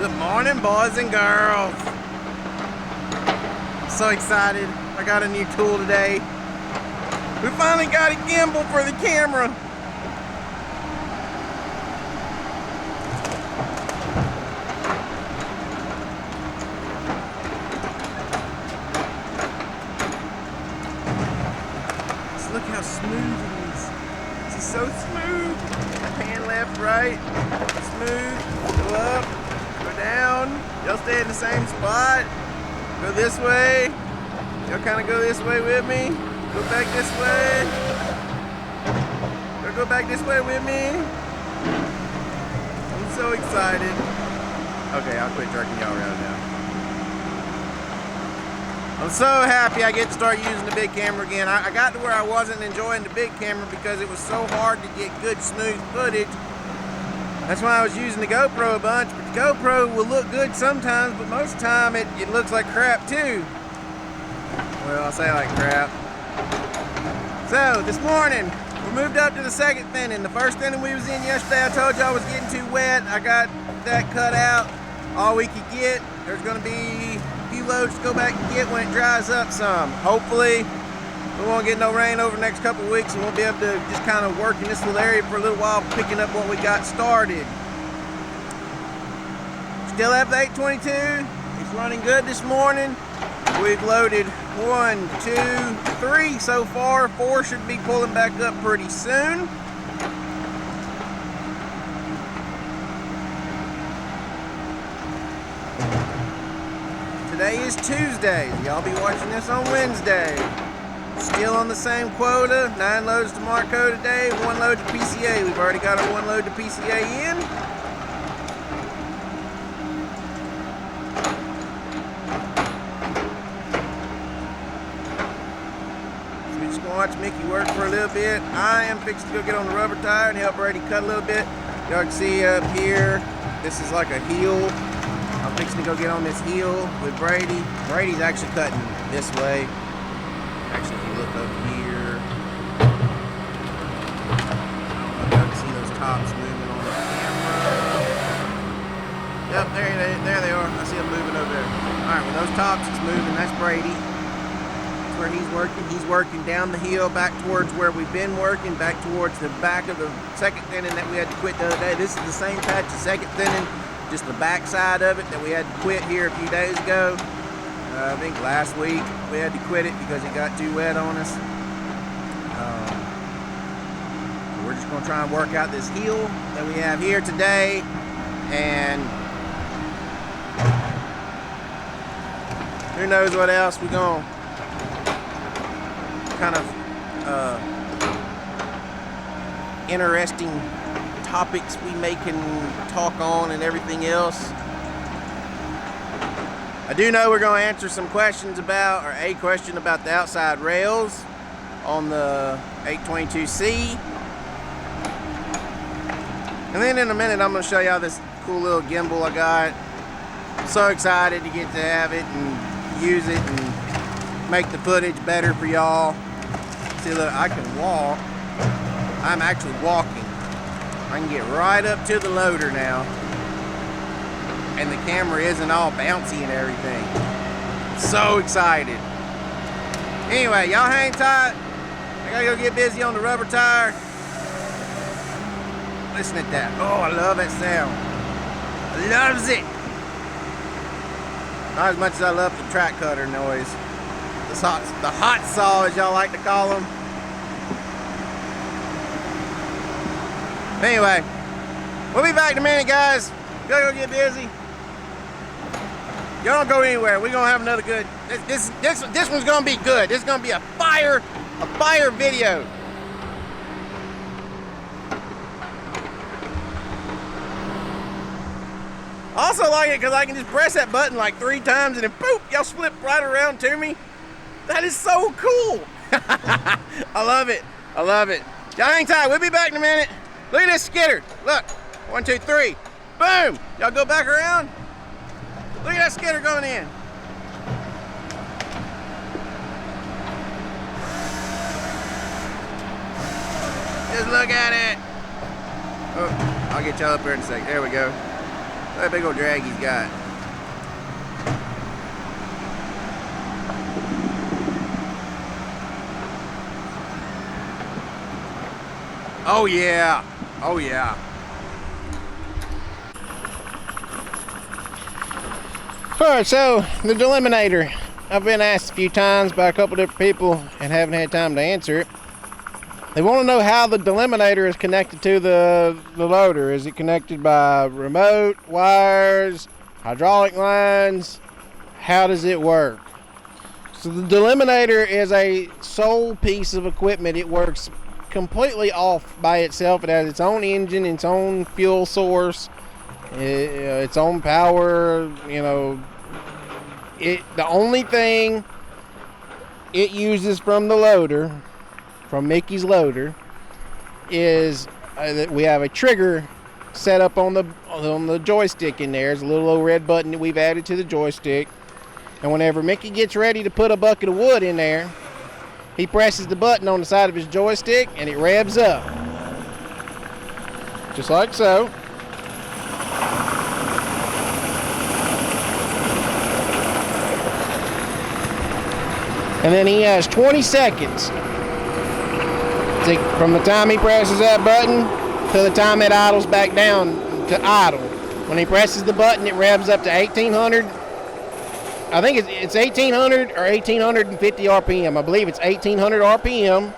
Good morning, boys and girls. I'm so excited. I got a new tool today. We finally got a gimbal for the camera. Just look how smooth it is. This is so smooth. Pan left, right, smooth. Go up, go down. Y'all stay in the same spot. Go this way. Y'all kind of go this way with me. Go back this way. Y'all go back this way with me. I'm so excited. Okay, I'll quit jerking y'all around now. I'm so happy I get to start using the big camera again. I got to where I wasn't enjoying the big camera because it was so hard to get good, smooth footage. That's why I was using the GoPro a bunch, but the GoPro will look good sometimes, but most of the time it looks like crap too. Well, I'll say like crap. So, this morning, we moved up to the second thinning. The first thinning we was in yesterday, I told you I was getting too wet. I got that cut out all we could get. There's gonna be a few loads to go back and get when it dries up some. Hopefully, we won't get no rain over the next couple of weeks and we'll be able to just kind of work in this little area for a little while, picking up what we got started. Still have the 822. It's running good this morning. We've loaded 1, 2, 3 so far. 4 should be pulling back up pretty soon. Today is Tuesday. Y'all be watching this on Wednesday. Still on the same quota. 9 loads to Marco today, 1 load to PCA. We've already got our 1 load to PCA in. So we're just gonna watch Mickey work for a little bit. I am fixing to go get on the rubber tire and help Brady cut a little bit. Y'all can see up here, this is like a heel. I'm fixing to go get on this heel with Brady. Brady's actually cutting this way. Actually, if you look up here, I don't know if y'all can see those tops moving on the camera. Yep, there they are. I see them moving over there. Alright, when those tops is moving, that's Brady. That's where he's working. He's working down the hill back towards where we've been working, back towards the back of the second thinning that we had to quit the other day. This is the same patch of second thinning, just the back side of it that we had to quit here a few days ago. I think last week we had to quit it because it got too wet on us. We're just going to try and work out this heel that we have here today, and who knows what else we're going to kind of interesting topics we may can talk on and everything else. I do know we're going to answer some questions about, or a question about the outside rails on the 822C. And then in a minute I'm going to show y'all this cool little gimbal I got. I'm so excited to get to have it and use it and make the footage better for y'all. See, look, I can walk. I'm actually walking. I can get right up to the loader now. And the camera isn't all bouncy and everything. So excited. Anyway, y'all hang tight. I gotta go get busy on the rubber tire. Listen at that. Oh, I love that sound. I loves it. Not as much as I love the track cutter noise. The hot saw, as y'all like to call them. Anyway, we'll be back in a minute, guys. Gotta go get busy. Y'all don't go anywhere. We're gonna have another good. This one's gonna be good. This is gonna be a fire video. I also like it because I can just press that button like 3 times and then poof, y'all flip right around to me. That is so cool. I love it. I love it. Y'all hang tight. We'll be back in a minute. Look at this skidder. Look. 1, 2, 3. Boom. Y'all go back around. Look at that skidder going in. Just look at it. Oh, I'll get y'all up here in a sec. There we go. Look at that big old drag he's got. Oh yeah. Oh yeah. Alright, so the Delimbinator. I've been asked a few times by a couple different people and haven't had time to answer it. They want to know how the Delimbinator is connected to the loader. Is it connected by remote, wires, hydraulic lines? How does it work? So the Delimbinator is a sole piece of equipment. It works completely off by itself. It has its own engine, its own fuel source, its own power. You know, the only thing it uses from the loader, from Mickey's loader, is that we have a trigger set up on the joystick in there. There's a little old red button that we've added to the joystick, and whenever Mickey gets ready to put a bucket of wood in there, he presses the button on the side of his joystick and it revs up. Just like so. And then he has 20 seconds from the time he presses that button to the time it idles back down to idle. When he presses the button, it revs up to 1800. I think it's 1800 or 1850 RPM. I believe it's 1800 RPM.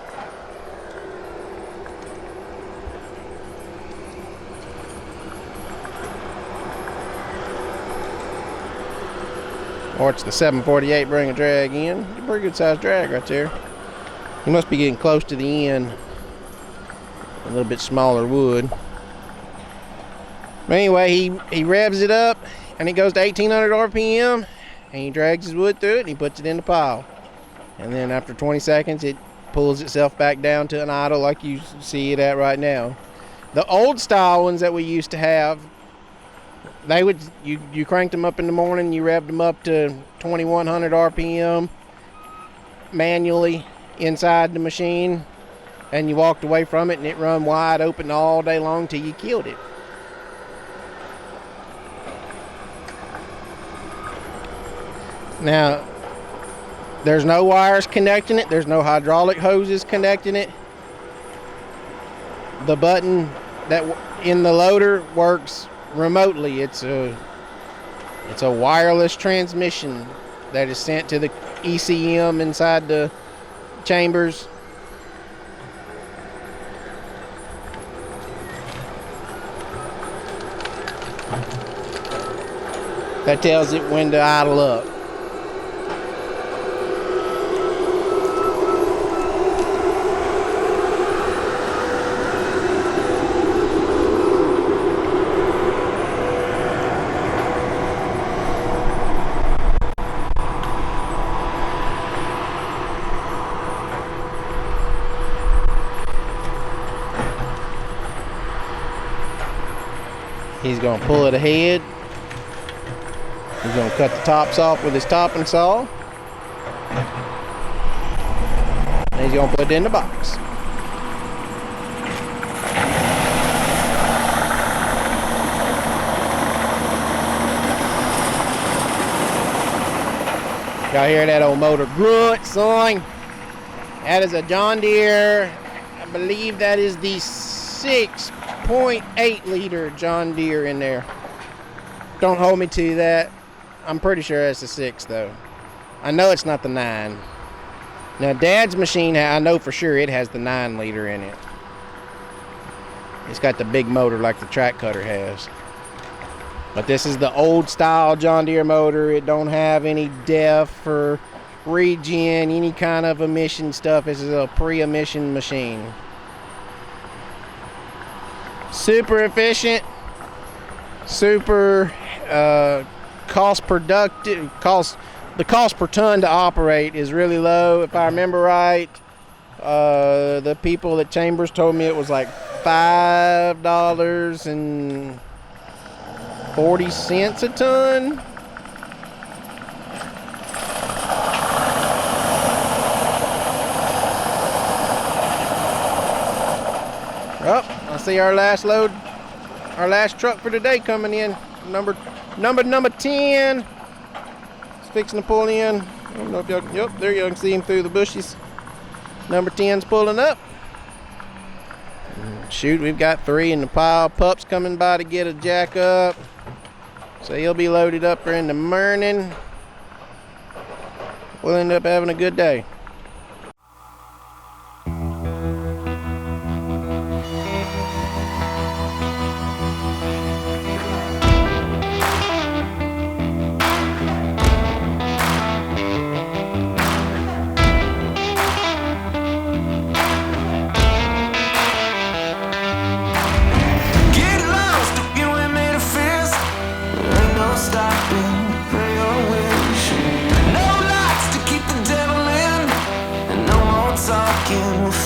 Or it's the 748 bring a drag in. A pretty good sized drag right there. He must be getting close to the end. A little bit smaller wood. But anyway, he revs it up and it goes to 1800 RPM. And he drags his wood through it and he puts it in the pile. And then after 20 seconds, it pulls itself back down to an idle like you see it at right now. The old style ones that we used to have, they would, you cranked them up in the morning, you revved them up to 2100 RPM manually inside the machine, and you walked away from it and it run wide open all day long till you killed it. Now, there's no wires connecting it. There's no hydraulic hoses connecting it. The button that in the loader works remotely. It's a wireless transmission that is sent to the ECM inside the chambers. That tells it when to idle up. He's going to pull it ahead. He's going to cut the tops off with his topping saw. And he's going to put it in the box. Y'all hear that old motor grunt, son? That is a John Deere. I believe that is the 6.8 liter John Deere in there. Don't hold me to that. I'm pretty sure that's the 6 though. I know it's not the 9. Now Dad's machine, I know for sure it has the 9 liter in it. It's got the big motor like the track cutter has. But this is the old style John Deere motor. It don't have any DEF or regen, any kind of emission stuff. This is a pre-emission machine. Super efficient, super cost productive. The cost per ton to operate is really low. If I remember right, the people at Chambers told me it was like $5.40 a ton. Oh, I see our last load, our last truck for today coming in. number 10. It's fixing to pull in. I don't know if y'all, yep, there you can see him through the bushes. Number 10's pulling up. Shoot, we've got 3 in the pile. Pup's coming by to get a jack up. So he'll be loaded up for in the morning. We'll end up having a good day.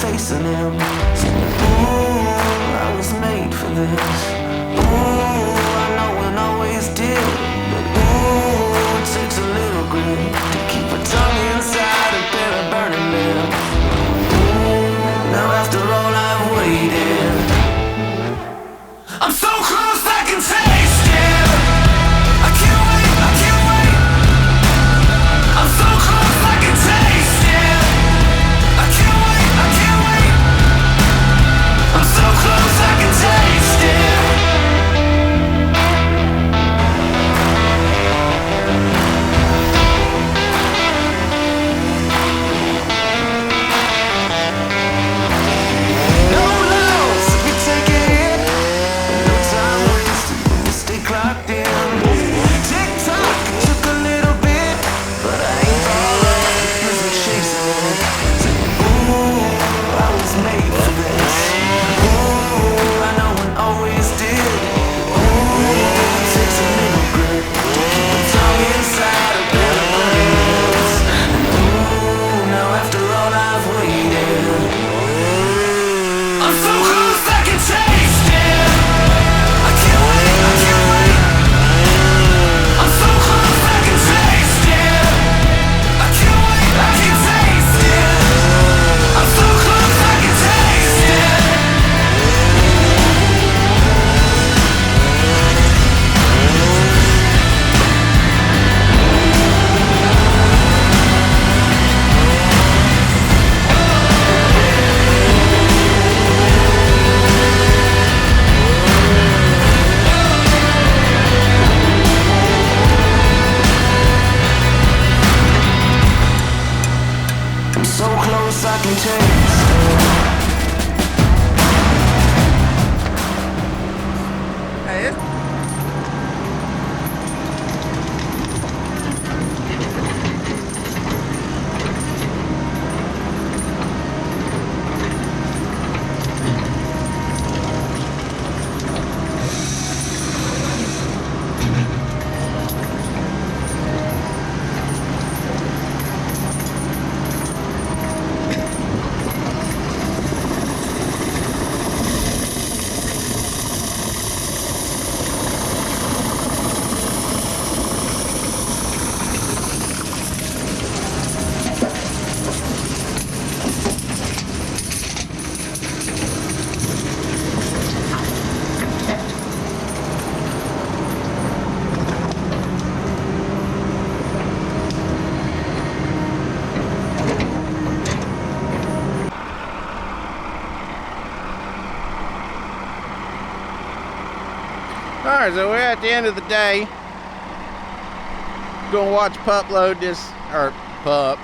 Facing him, ooh, I was made for this. Ooh, I know and always did, but ooh, it takes a little grit to keep a tongue inside and bear a burning lips. Ooh, now after all I've waited, I'm so close I can taste it. I can't wait, I can't wait. I'm so close I can taste it. I can't wait, I can't wait. I'm so close I can taste it. No loss if we take a hit. No time wasted, we stay clocked in. Tick-tock, took a little bit, but I ain't fall off because we're chasing it. Ooh, I was made for this. Ooh, I know and always did. Ooh, it takes a little grit to keep a tongue inside a bed of brains. Ooh, now after all I've waited, I'm so close I can taste it. I can't wait, I can't wait. I'm so close I can taste it. I can't wait, I can taste it. I'm so close I can taste it. I'm so close I can taste it. Hey, it's Alright, so we're at the end of the day. Gonna watch Pup load this, or Pup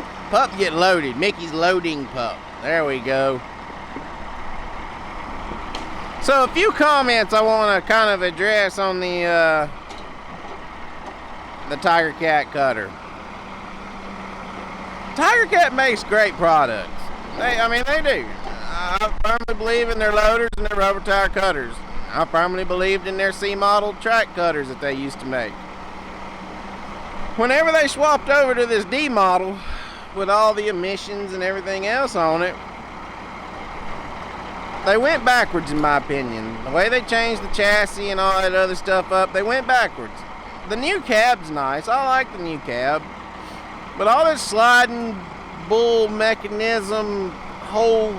get loaded. Mickey's loading Pup. There we go. So a few comments I want to kind of address on the Tigercat cutter. Tigercat makes great products. They do. I firmly believe in their loaders and their rubber tire cutters. I firmly believed in their C-model track cutters that they used to make. Whenever they swapped over to this D model with all the emissions and everything else on it, they went backwards in my opinion. The way they changed the chassis and all that other stuff up, they went backwards. The new cab's nice. I like the new cab. But all this sliding bull mechanism, whole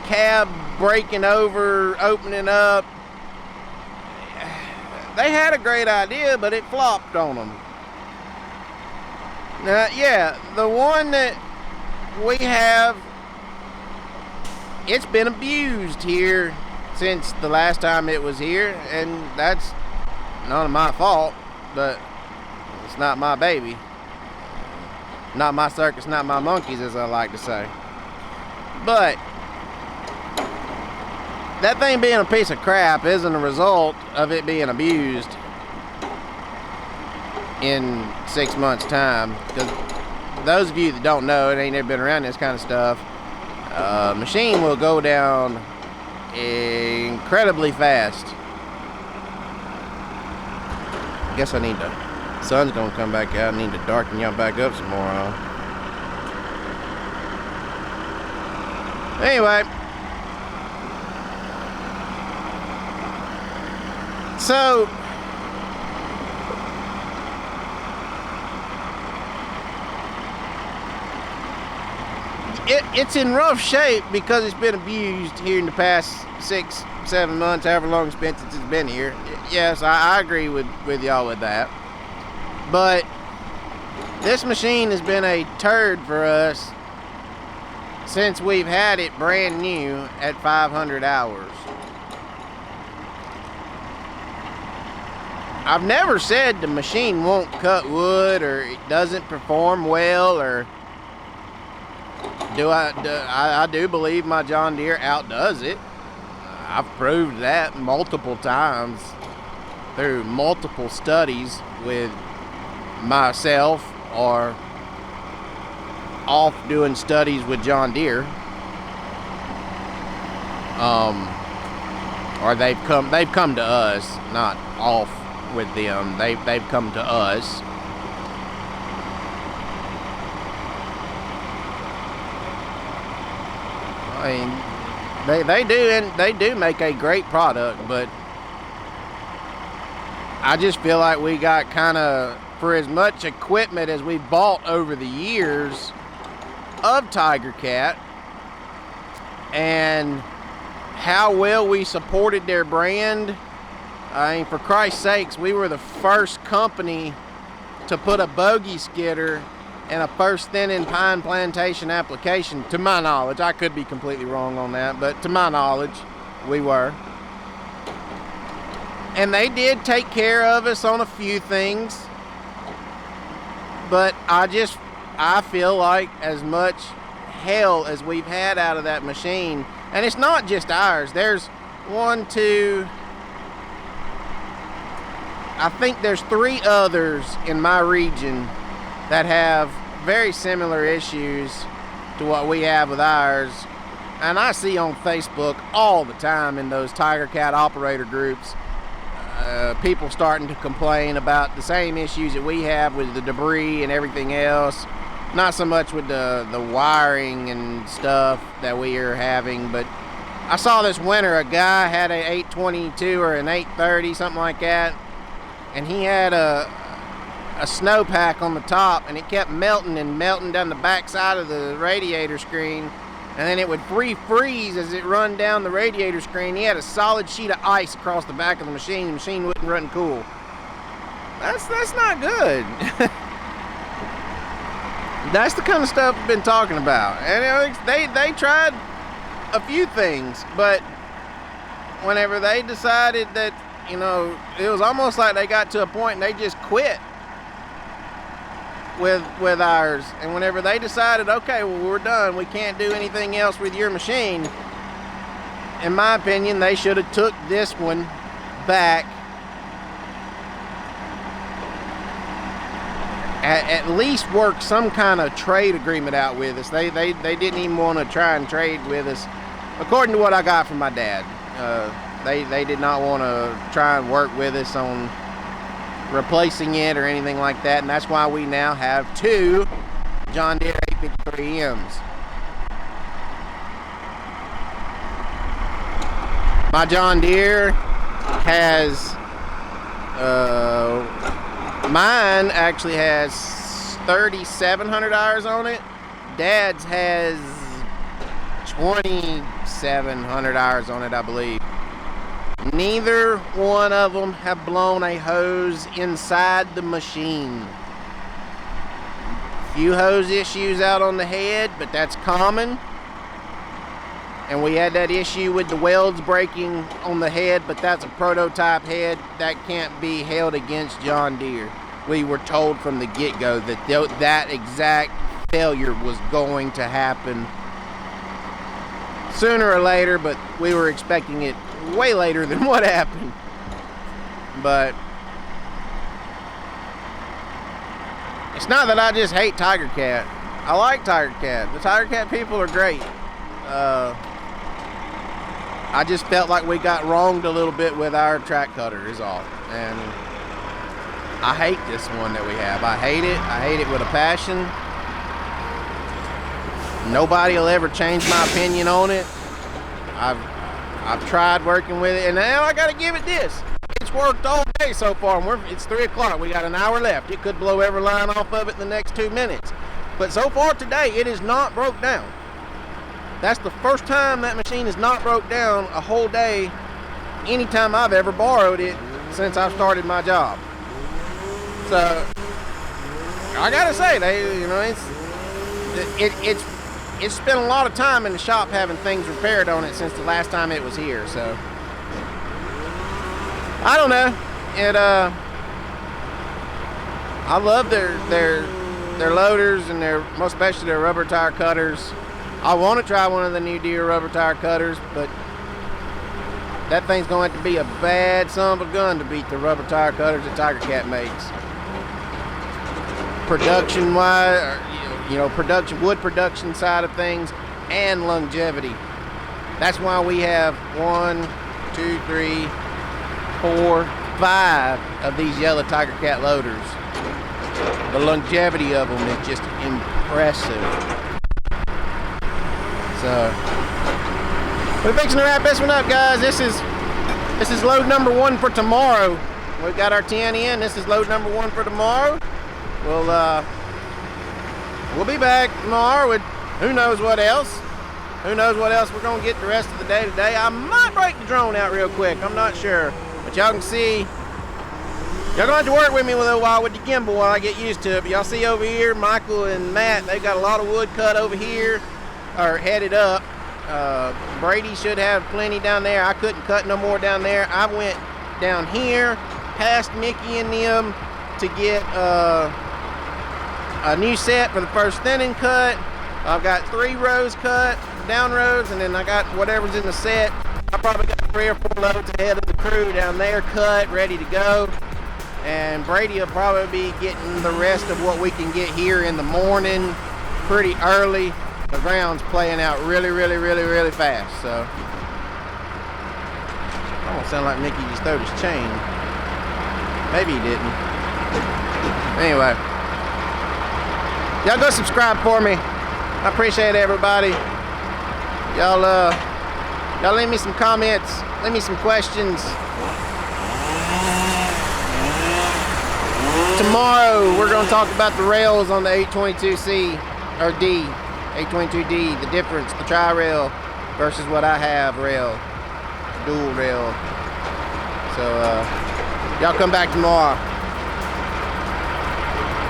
cab breaking over, opening up, they had a great idea, but it flopped on them. Now, yeah, the one that we have, it's been abused here since the last time it was here, and that's none of my fault, but it's not my baby. Not my circus, not my monkeys, as I like to say. But that thing being a piece of crap isn't a result of it being abused in 6 months' time. Because those of you that don't know, it ain't never been around this kind of stuff, machine will go down incredibly fast. I guess I need to, sun's gonna come back out. I need to darken y'all back up some more. Anyway, so it's in rough shape because it's been abused here in the past 6, 7 months, however long it's been since it's been here. Yes, I agree with y'all with that. But this machine has been a turd for us since we've had it brand new at 500 hours. I've never said the machine won't cut wood or it doesn't perform well, or I do believe my John Deere outdoes it. I've proved that multiple times through multiple studies with myself or off doing studies with John Deere. Or they've come to us, not off with them. They've come to us. I mean, they do make a great product, but I just feel like we got kind of, for as much equipment as we bought over the years of Tigercat and how well we supported their brand. I mean, for Christ's sakes, we were the first company to put a bogey skidder in a first thinning pine plantation application, to my knowledge. I could be completely wrong on that, but to my knowledge, we were. And they did take care of us on a few things, but I feel like as much hell as we've had out of that machine, and it's not just ours. There's I think there's 3 others in my region that have very similar issues to what we have with ours. And I see on Facebook all the time in those Tigercat operator groups, people starting to complain about the same issues that we have with the debris and everything else. Not so much with the wiring and stuff that we are having, but I saw this winter a guy had a 822 or an 830, something like that, and he had a snowpack on the top, and it kept melting and melting down the back side of the radiator screen, and then it would freeze as it run down the radiator screen. He had a solid sheet of ice across the back of the machine. The machine wouldn't run cool. That's not good. That's the kind of stuff we've been talking about. And they tried a few things, but whenever they decided that, it was almost like they got to a point and they just quit with ours. And whenever they decided, okay, well, we're done, we can't do anything else with your machine, in my opinion, they should have took this one back, at least work some kind of trade agreement out with us. They didn't even want to try and trade with us, according to what I got from my dad. They did not want to try and work with us on replacing it or anything like that, and that's why we now have 2 John Deere 853Ms. My John Deere has mine actually has 3,700 hours on it. Dad's has 2,700 hours on it, I believe. Neither one of them have blown a hose inside the machine. Few hose issues out on the head, but that's common. And we had that issue with the welds breaking on the head, but that's a prototype head that can't be held against John Deere. We were told from the get-go that that exact failure was going to happen sooner or later, but we were expecting it way later than what happened. But it's not that I just hate Tigercat. I like Tigercat. The Tigercat people are great. I just felt like we got wronged a little bit with our track cutter is all. And I hate this one that we have. I hate it. I hate it with a passion. Nobody will ever change my opinion on it. I've tried working with it, and now I gotta give it this. It's worked all day so far, and it's 3 o'clock. We got an hour left. It could blow every line off of it in the next 2 minutes. But so far today, it is not broke down. That's the first time that machine is not broke down a whole day anytime I've ever borrowed it since I've started my job. So I gotta say, it's spent a lot of time in the shop having things repaired on it since the last time it was here. So I don't know. I love their loaders and most especially their rubber tire cutters. I want to try one of the new Deere rubber tire cutters, but that thing's going to have to be a bad son of a gun to beat the rubber tire cutters that Tigercat makes. Production-wise, wood production side of things, and longevity. That's why we have 1, 2, 3, 4, 5 of these yellow Tigercat loaders. The longevity of them is just impressive. So we're fixing to wrap this one up, guys. This is load number 1 for tomorrow. We've got our 10 in. This is load number 1 for tomorrow. We'll be back tomorrow with who knows what else. Who knows what else we're gonna get the rest of the day today. I might break the drone out real quick. I'm not sure, but y'all can see. Y'all gonna have to work with me a little while with the gimbal while I get used to it. But y'all see over here, Michael and Matt, they've got a lot of wood cut over here, or headed up. Brady should have plenty down there. I couldn't cut no more down there. I went down here past Mickey and them to get a new set for the first thinning cut. I've got 3 rows cut, down rows, and then I got whatever's in the set. I probably got 3 or 4 loads ahead of the crew down there cut, ready to go. And Brady will probably be getting the rest of what we can get here in the morning pretty early. The ground's playing out really, really, really, really fast. So I don't sound like Mickey just throwed his chain. Maybe he didn't. Anyway, y'all go subscribe for me. I appreciate everybody. Y'all leave me some comments, leave me some questions. Tomorrow we're going to talk about the rails on the 822C or D, 822D, the difference, the tri-rail versus what I have rail, dual rail. So y'all come back tomorrow.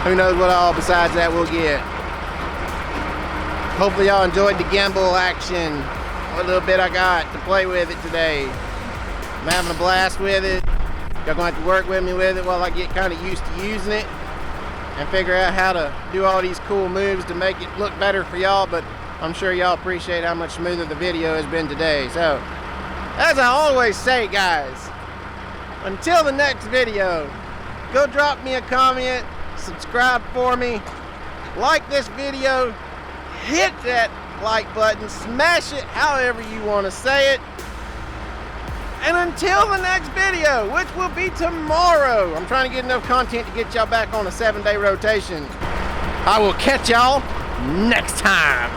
Who knows what all besides that we'll get. Hopefully y'all enjoyed the gimbal action. What little bit I got to play with it today. I'm having a blast with it. Y'all gonna have to work with me with it while I get kind of used to using it and figure out how to do all these cool moves to make it look better for y'all, but I'm sure y'all appreciate how much smoother the video has been today. So, as I always say, guys, until the next video, go drop me a comment, subscribe for me, like this video, hit that like button, smash it however you want to say it. And until the next video, which will be tomorrow, I'm trying to get enough content to get y'all back on a 7-day rotation. I will catch y'all next time.